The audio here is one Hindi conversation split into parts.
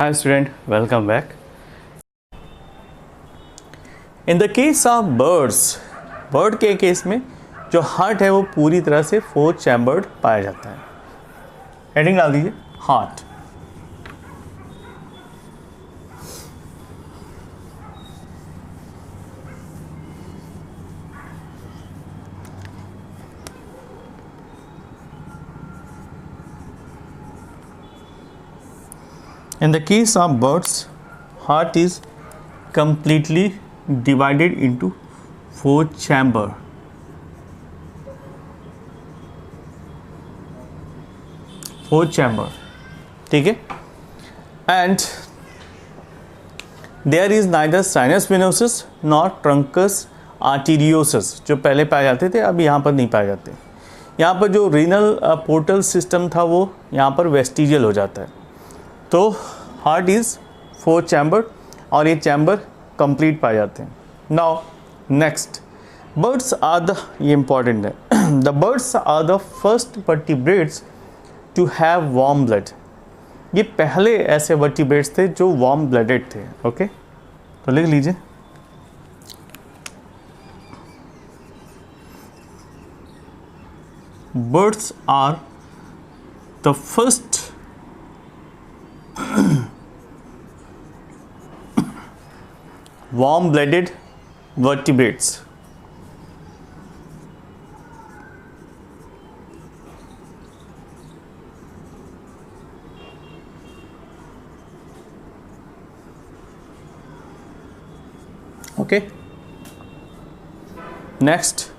Hi student, welcome back. In the case of birds, bird के केस में जो हार्ट है वो पूरी तरह से 4 चैम्बर्ड पाया जाता है. हेडिंग डाल दीजिए heart. In the case of birds, heart is completely divided into 4 chamber. ठीक है. And there is neither sinus venosus nor truncus arteriosus जो पहले पाए जाते थे, अब यहाँ पर नहीं पाए जाते. यहाँ पर जो रीनल पोर्टल सिस्टम था वो यहाँ पर वेस्टिजियल हो जाता है. तो हार्ट इज़ 4 चैम्बर और ये चैम्बर कंप्लीट पाए जाते हैं. Now next, birds are the, ये इंपॉर्टेंट है, the birds are the first vertebrates to have warm blood. ये पहले ऐसे वर्टिब्रेट्स थे जो वार्म ब्लडेड थे. ओके, तो लिख लीजिए birds are the first warm-blooded vertebrates. Okay. Next,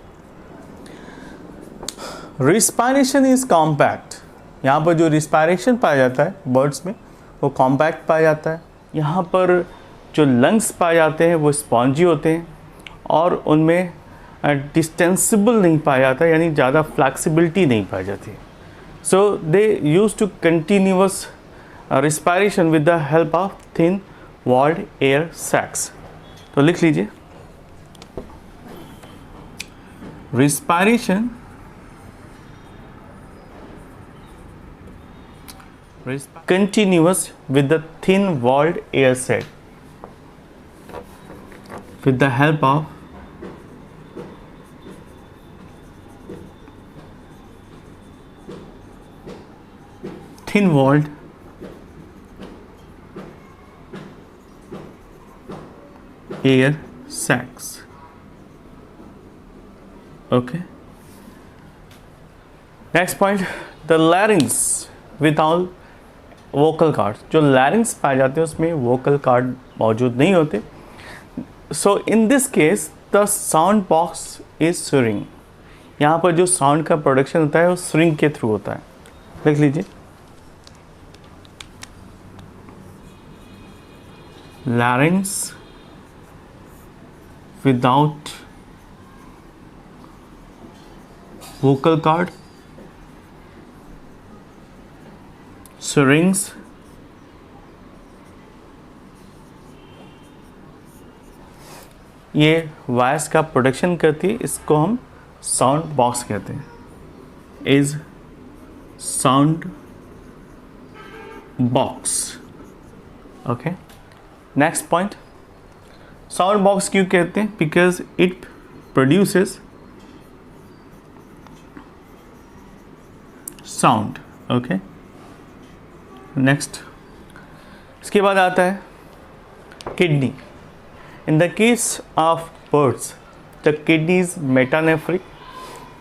respiration is compact. यहाँ पर जो respiration पाया जाता है birds में वो कॉम्पैक्ट पाया जाता है. यहाँ पर जो लंग्स पाए जाते हैं वो स्पॉन्जी होते हैं और उनमें डिस्टेंसिबल नहीं पाया जाता, यानी ज़्यादा फ्लैक्सिबिलिटी नहीं पाई जाती. So they use to continuous respiration with the help of thin walled air sacs. तो लिख लीजिए respiration continuous with the thin walled air sac with the help of thin walled air sacs. Okay, next point, the larynx without vocal card. जो लैरिंग्स पाए जाते हैं उसमें वोकल कार्ड मौजूद नहीं होते. So in this case the sound box is swing. यहाँ पर जो साउंड का प्रोडक्शन होता है वो स्विंग के थ्रू होता है. लिख लीजिए लैरिंग्स विदाउट वोकल कार्ड syrinx ये वॉइस का प्रोडक्शन करती है, इसको हम साउंड बॉक्स कहते हैं. Is sound box. Okay, next point, sound box क्यों कहते हैं? Because it produces sound. Okay, next, इसके बाद आता है kidney. In the case of birds the kidney is metanephric.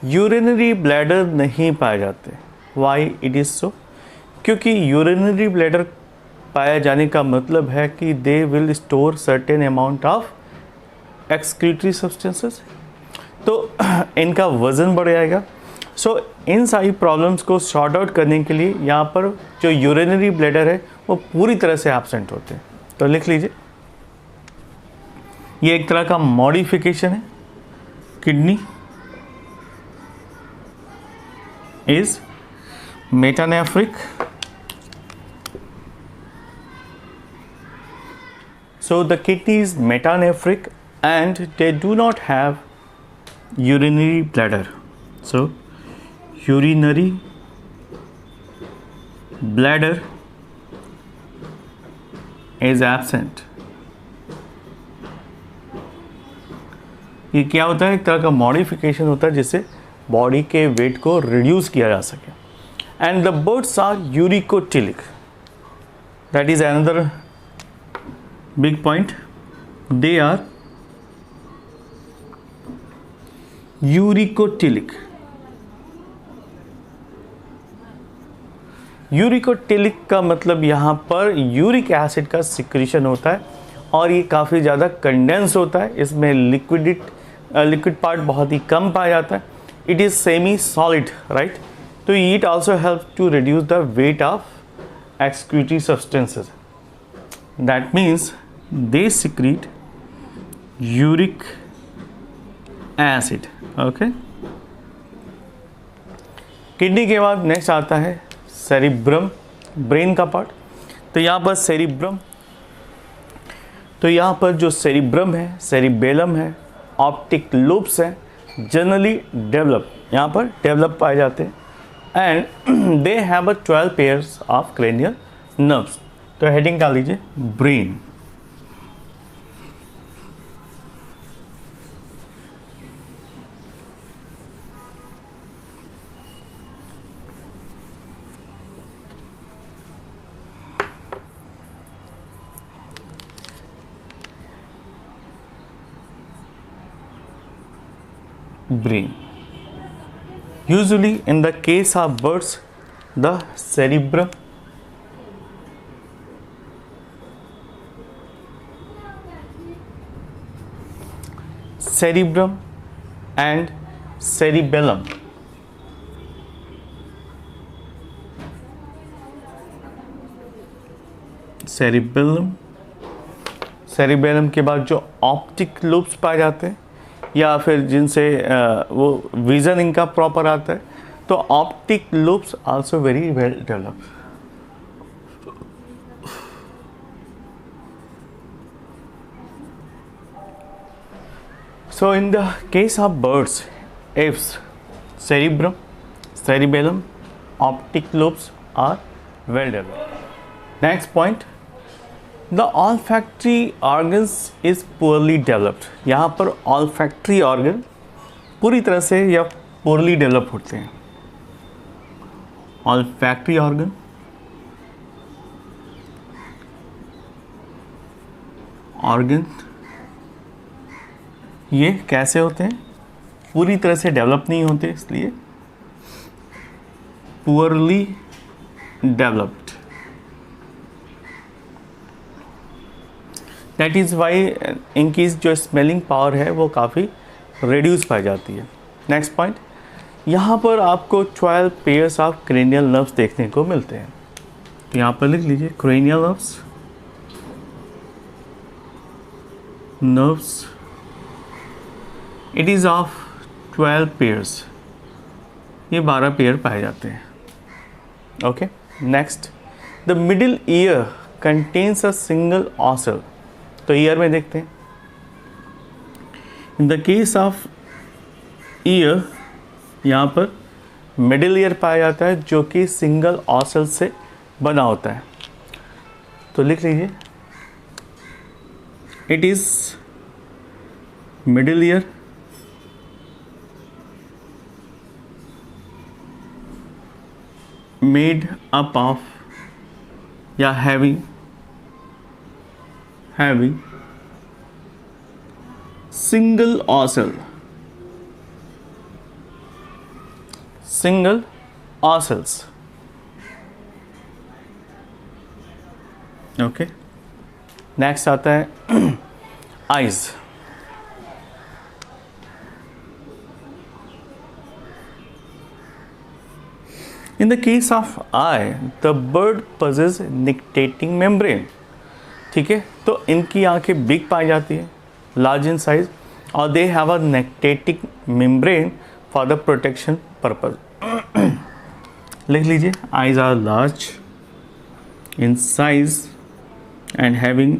Urinary bladder नहीं पाए जाते. Why it is so? क्योंकि यूरिनरी ब्लैडर पाया जाने का मतलब है कि they will store certain amount of excretory substances, तो इनका वज़न बढ़ जाएगा. सो इन सारी प्रॉब्लम्स को सॉर्ट आउट करने के लिए यहाँ पर जो यूरिनरी ब्लैडर है वो पूरी तरह से एब्सेंट होते हैं. तो लिख लीजिए ये एक तरह का मॉडिफिकेशन है. Kidney is metanephric. So the kidney is metanephric and they do not have urinary bladder. So urinary bladder is absent. ये क्या होता है, एक तरह का मॉडिफिकेशन होता है जिससे बॉडी के वेट को रिड्यूस किया जा सके। And the birds are uricotelic, that is another big point, they are uricotelic. Uricotelic का मतलब यहाँ पर यूरिक एसिड का सिक्रीशन होता है और ये काफ़ी ज़्यादा कंडेंस होता है, इसमें लिक्विड पार्ट बहुत ही कम पाया जाता है। It is semi solid, right. तो it also help to reduce the weight of excretory substances, that means they secrete uric acid. Okay, kidney के बाद नेक्स्ट आता है सेरिब्रम, ब्रेन का पार्ट। तो यहाँ पर सेरिब्रम, तो यहाँ पर जो सेरिब्रम है, सेरिबेलम है, ऑप्टिक लूप्स हैं, जनरली डेवलप, यहाँ पर डेवलप पाए जाते हैं। And they have 12 pairs of cranial nerves. तो हेडिंग डाल लीजिए brain. Brain. Usually in the case of birds, the cerebrum and cerebellum, cerebellum के बाद जो ऑप्टिक लूप्स पाए जाते हैं या फिर जिनसे वो विजन इनका प्रॉपर आता है, तो optic loops also very well developed. So in the case of birds, if cerebrum, cerebellum, optic lobes are well developed. Next point, the olfactory organs is poorly developed. यहाँ पर olfactory organ पूरी तरह से या poorly develop होते हैं। olfactory organ, ये कैसे होते हैं? पूरी तरह से डेवलप नहीं होते, इसलिए poorly developed. That is why इनकी जो स्मेलिंग पावर है वो काफ़ी रिड्यूस पाई जाती है। नेक्स्ट पॉइंट, यहाँ पर आपको 12 पेयर्स ऑफ क्रेनियल नर्व्स देखने को मिलते हैं। तो यहाँ पर लिख लीजिए cranial nerves, it is of 12 pairs, ये 12 पेयर पाए जाते हैं। Okay, next, the middle ear contains a single ossicle. तो ईयर में देखते हैं, in the case of ear यहाँ पर मिडिल ईयर पाया जाता है जो कि सिंगल ऑसल से बना होता है। तो लिख लीजिए it is middle ear made up of या having single ocels। Okay, next आता है eyes. In the case of eye, the bird possesses nictitating membrane। ठीक है, तो इनकी आंखें बिग पाई जाती है, लार्ज इन साइज, और they have a nictitating membrane for the protection purpose. लिख लीजिए eyes are large in size and having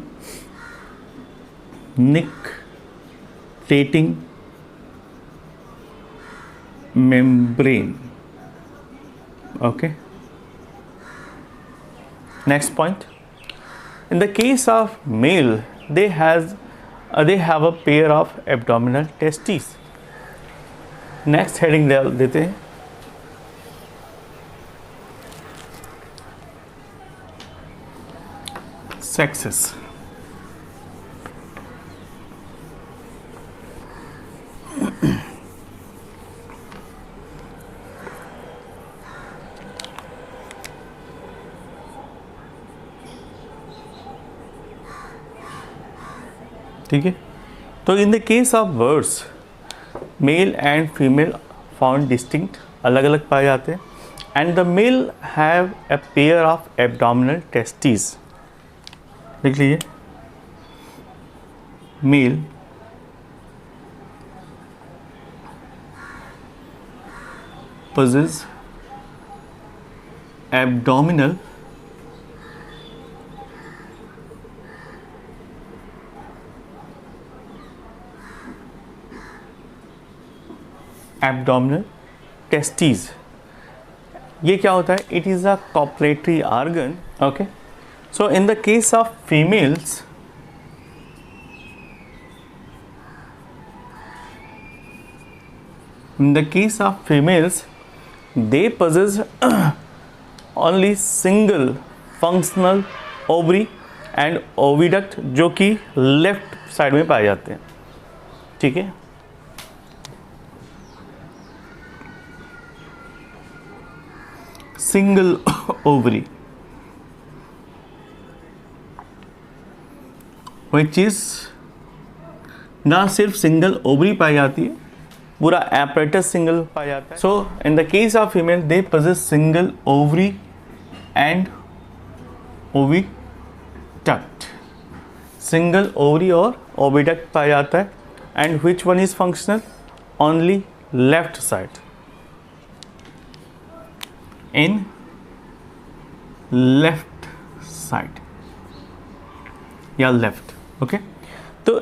nictitating membrane। Okay, next point, In the case of male, they have a pair of abdominal testes. Next heading देते हैं, सेक्सेस। ठीक है, तो in the case of birds, male and female found distinct, अलग अलग पाए जाते हैं, and the male have a pair of abdominal testis. देख लीजिए, मेल possess abdominal testes। ये क्या होता है? It is a copulatory organ. Okay, so in the case of females, they possess only single functional ovary and oviduct, जो कि लेफ्ट साइड में पाए जाते हैं। ठीक है, सिंगल ओवरी which is, ना सिर्फ सिंगल ओवरी पाई जाती है, पूरा एपरेटस सिंगल पाया जाता है। So in the case of female, they possess single ovary and oviduct. Single ovary और ओविडक्ट पाया जाता है, and which one is functional? Only left side, in left side या लेफ्ट। ओके, तो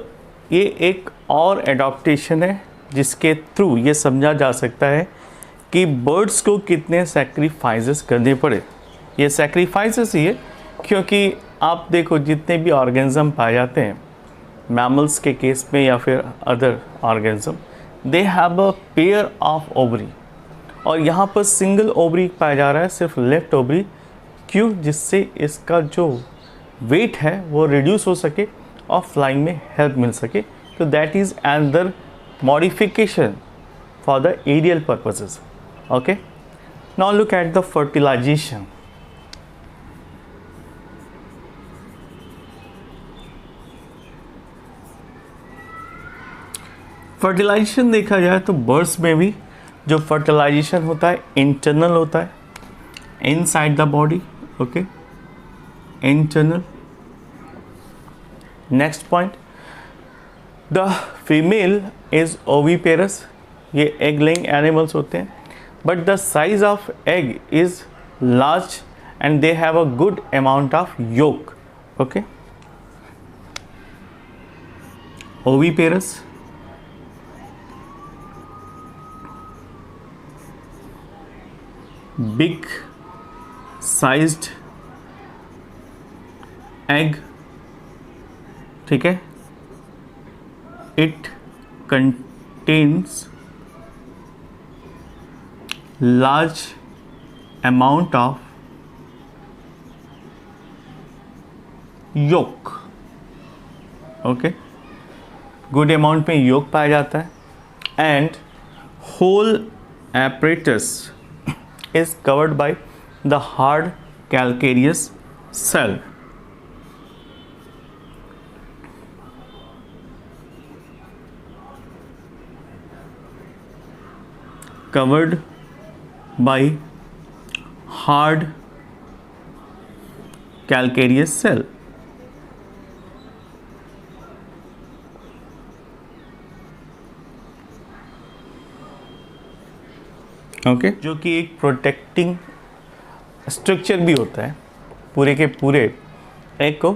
ये एक और एडॉप्टेशन है जिसके थ्रू ये समझा जा सकता है कि बर्ड्स को कितने सैक्रिफाइसेस करने पड़े। ये सैक्रिफाइसेस ही है, क्योंकि आप देखो जितने भी ऑर्गेनिज्म पाए जाते हैं, मैमल्स के केस में या फिर other organism, they have a pair of ovary, और यहाँ पर सिंगल ओवरी पाया जा रहा है, सिर्फ लेफ्ट ओवरी। क्यों? जिससे इसका जो वेट है वो रिड्यूस हो सके और फ्लाइंग में हेल्प मिल सके। तो that is another modification for the aerial purposes. Okay, now look at the fertilization. Fertilisation देखा जाए तो बर्ड्स में भी जो फर्टिलाइजेशन होता है इंटरनल होता है, inside the body. Okay, internal. Next point, the female is oviparous, ये एग लेइंग एनिमल्स होते हैं, but the size of egg is large and they have a good amount of yolk. Okay, oviparous, big sized egg. ठीक है, it contains large amount of yolk। Okay, good amount में yolk पाया जाता है, and whole apparatus is covered by the hard calcareous cell। covered by hard calcareous cell। Okay, जो कि एक प्रोटेक्टिंग स्ट्रक्चर भी होता है, पूरे के पूरे एग को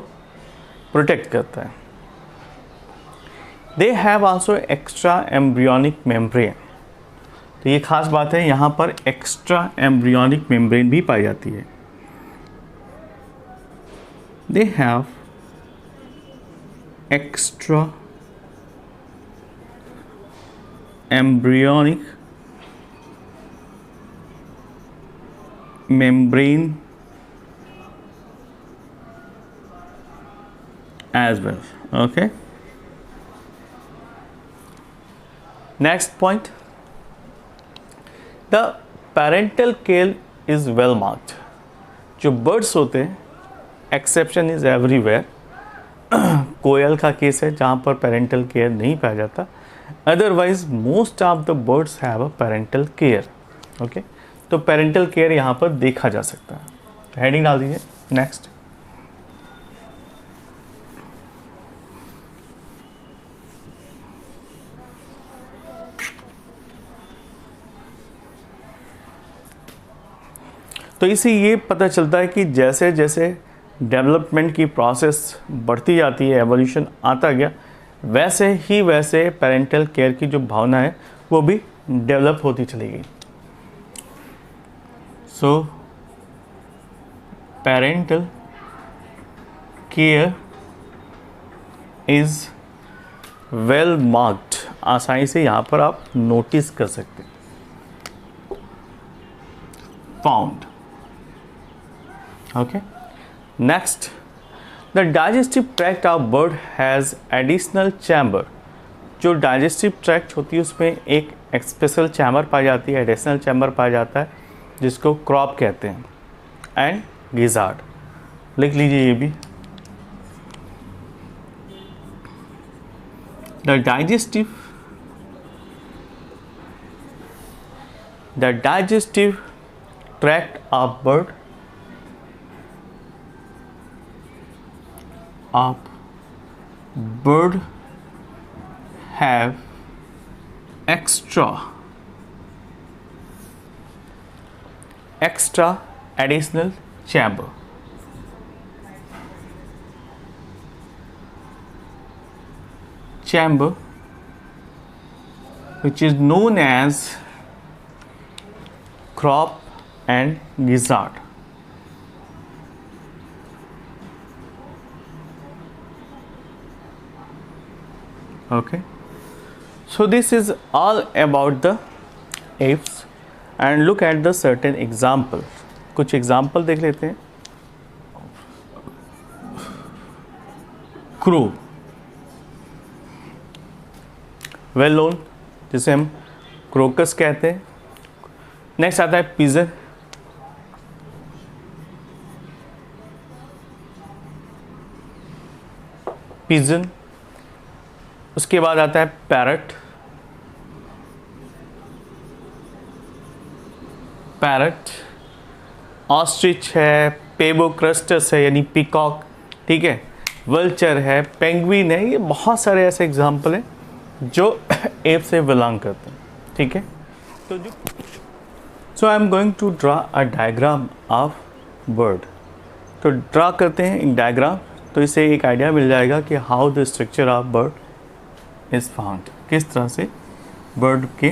प्रोटेक्ट करता है। They have also extra embryonic membrane. तो ये खास बात है, यहाँ पर एक्स्ट्रा एम्ब्रियोनिक मेम्ब्रेन भी पाई जाती है। They have extra embryonic membrane as well. Okay, next point, the parental care is well marked. जो बर्ड्स होते हैं, एक्सेप्शन इज एवरीवेयर, कोयल का केस है जहाँ पर पेरेंटल केयर नहीं पाया जाता, otherwise most of the birds have a parental care. Okay, तो पेरेंटल केयर यहाँ पर देखा जा सकता है. हेडिंग डाल दीजिए. नेक्स्ट, तो इसे ये पता चलता है कि जैसे जैसे डेवलपमेंट की प्रोसेस बढ़ती जाती है, एवोल्यूशन आता गया, वैसे पेरेंटल केयर की जो भावना है वो भी डेवलप होती चली गई. So parental care is well marked, आसानी से यहाँ पर आप नोटिस कर सकते हैं. Found. Okay, next, the digestive tract of bird has additional chamber. जो digestive tract होती है उसमें एक स्पेशल चैम्बर पाई जाती है, एडिशनल चैम्बर पाया जाता है जिसको क्रॉप कहते हैं, एंड गिजार्ड. लिख लीजिए ये भी. The digestive tract of bird have extra additional chamber. Which is known as crop and gizzard. Okay, so this is all about the apes, and look at the certain example. कुछ example देख लेते हैं. crow, well known, जिसे हम crocus कहते हैं. नेक्स्ट आता है pigeon. उसके बाद आता है पैरट, ऑस्ट्रिच है, पेबोक्रस्टस है यानी पीकॉक, ठीक है, वल्चर है, पेंगुइन है. ये बहुत सारे ऐसे एग्जाम्पल हैं जो एप से बिलोंग करते हैं. ठीक है, तो जो so I am going to draw a diagram of bird. तो ड्रा करते हैं एक डायग्राम, तो इससे एक आइडिया मिल जाएगा कि how the structure of bird is found, किस तरह से बर्ड के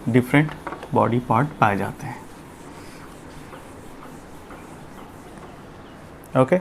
डिफरेंट बॉडी पार्ट पाए जाते हैं. Okay,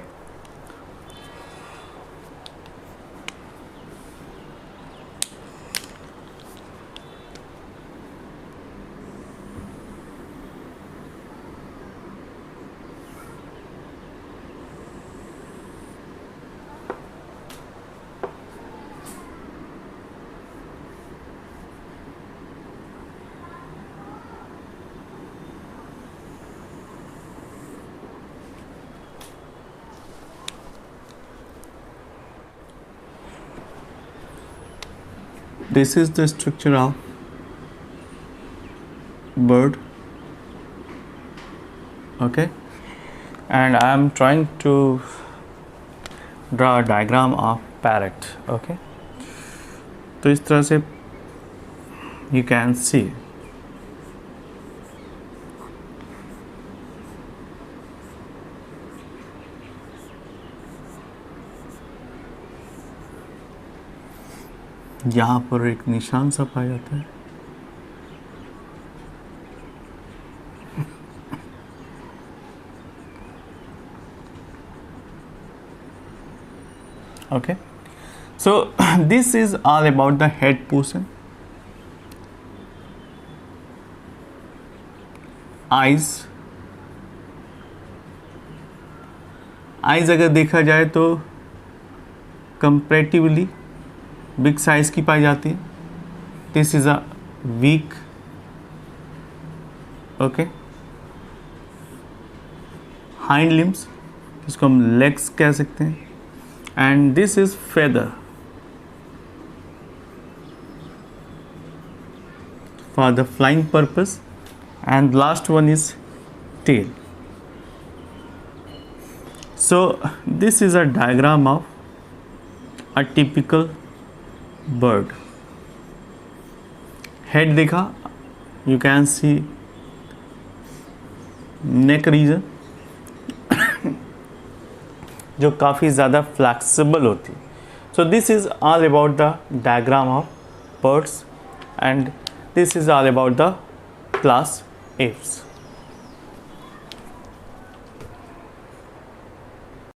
this is the structure of bird. Okay, and I am trying to draw a diagram of parrot. Okay, तो इस तरह से you can see यहाँ पर एक निशान सा पाया जाता है. Okay, So this is all about the head portion. eyes अगर देखा जाए तो कंपैरेटिवली बिग साइज की पाई जाती है. This is a beak. Okay. Hind limbs, जिसको हम लेग्स कह सकते हैं. And this is feather for the flying purpose. And last one is tail. So this is a diagram of a typical bird. Head देखा, you can see neck region जो काफ़ी ज़्यादा flexible होती है. So this is all about the diagram of birds, and this is all about the class apes.